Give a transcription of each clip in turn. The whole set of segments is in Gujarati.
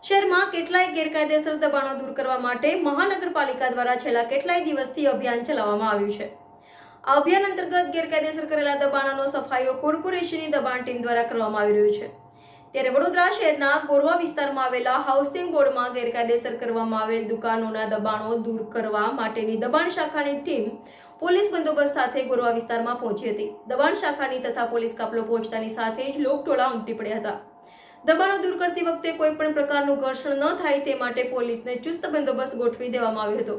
શહેરમાં કેટલાય ગેરકાયદેસર દબાણો દૂર કરવા માટે મહાનગરપાલિકા દ્વારા છેલ્લા કેટલાય દિવસથી અભિયાન ચલાવવામાં આવ્યું છે। આ અભિયાન અંતર્ગત ગેરકાયદેસર કરેલા દબાણોનો સફાઈઓ કોર્પોરેશનની દબાણ ટીમ દ્વારા કરવામાં આવી રહ્યું છે। ત્યારે વડોદરા શહેરના ગોરવા વિસ્તારમાં આવેલા હાઉસિંગ બોર્ડમાં ગેરકાયદેસર કરવામાં આવેલ દુકાનોના દબાણો દૂર કરવા માટેની દબાણ શાખાની ટીમ પોલીસ બંદોબસ્ત સાથે ગોરવા વિસ્તારમાં પહોંચી હતી। દબાણ શાખાની તથા પોલીસ કાફલો પહોંચતાની સાથે જ લોકટોળા ઉમટી પડ્યા હતા। દબાણો દૂર કરતી વખતે કોઈ પણ પ્રકારનું ઘર્ષણ ન થાય તે માટે પોલીસને ચુસ્ત બંદોબસ્ત ગોઠવી દેવામાં આવ્યો હતો।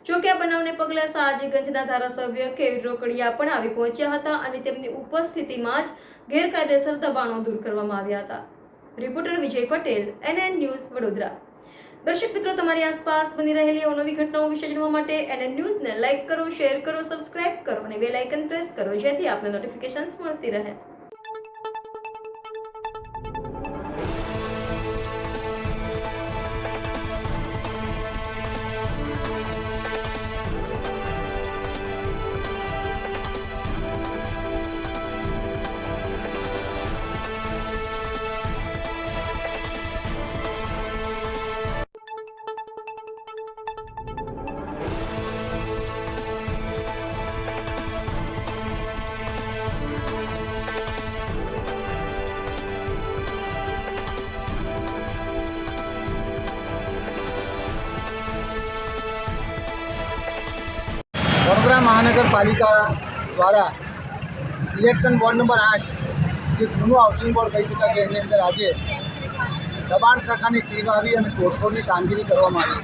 જો કે આ બનાવને પગલે સયાજીગંજના ધારાસભ્ય કેયુર રોકડિયા પણ આવી પહોંચ્યા હતા અને તેમની ઉપસ્થિતિમાં જ ગેરકાયદેસર દબાણો દૂર કરવામાં આવ્યા હતા। Reporter Vijay Patel, NN news, Vadodara. દર્શક મિત્રો, તમારી આસપાસ બની રહેલી અવનવી ઘટનાઓ વિશે જાણવા માટે NN ન્યૂઝને લાઇક કરો, શેર કરો, સબસ્ક્રાઇબ કરો અને બેલ આઇકન પ્રેસ કરો, જેથી આપને નોટિફિકેશન્સ મળતી રહે। वडोदरा महानगरपालिका द्वारा इलेक्शन वोर्ड नंबर 8 जो जूनू हाउसिंग बोर्ड कही शकाय एनी अंदर आज दबाण शाखानी टीम आई और तोड़फोड़नी कामगीरी करवामां आवी।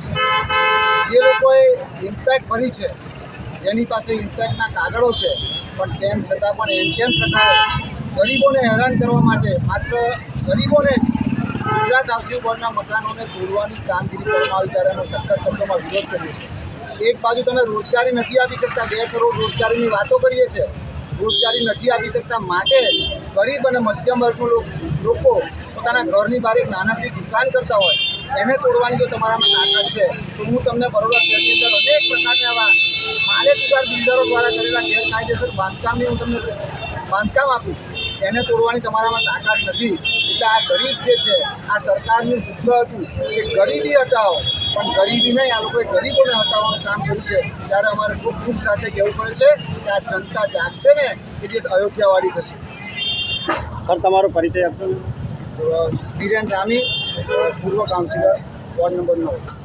जे लोकोए इम्पेक्ट भरी है, जेनी पासे इम्पेक्टना कागळो छे, पण तेम छतां पण एम तेम प्रकारे गरीबोने हैरान करवा माटे मात्र गरीबोने गुजरात हाउसिंग बोर्डना मकानोने तोड़वानी कामगीरी करवामां आवी त्यारे अमे सख्त शब्दोमां विरोध कर्यो छे। एक बाजू तमे रोजगारी नहीं आपी सकता, 2 करोड़ रोजगारी की बातों करीए छे, रोजगारी नहीं आपी सकता माटे गरीब और मध्यम वर्ग लोग पोताना घरनी बहार एक नानाकड़ी दुकान करता होय एने तोड़वानी जो तमारामां ताकत छे तो हूँ तमने बरोड़ा शहरनी अंदर अनेक प्रकारना आवा मालेकदार बिल्डरो द्वारा करेला गैरकायदेसर बांधकामनी हूँ तमने बांधकाम आपूँ एने तोड़वानी तमारामां ताकत नथी। એટલે આ ગરીબ જે છે આ સરકારનું સૂત્ર હતું કે ગરીબી હટાવો, પણ ગરીબી નહીં, આ લોકોએ ગરીબોને હટાવવાનું કામ કર્યું છે। ત્યારે અમારે ખૂબ ખૂબ સાથે કહેવું પડે છે કે આ જનતા જાગશે ને એ જે અયોધ્યાવાળી થશે। સર, તમારો પરિચય આપજો। ધીરેન રામી, પૂર્વ કાઉન્સિલર, વોર્ડ નંબર 9।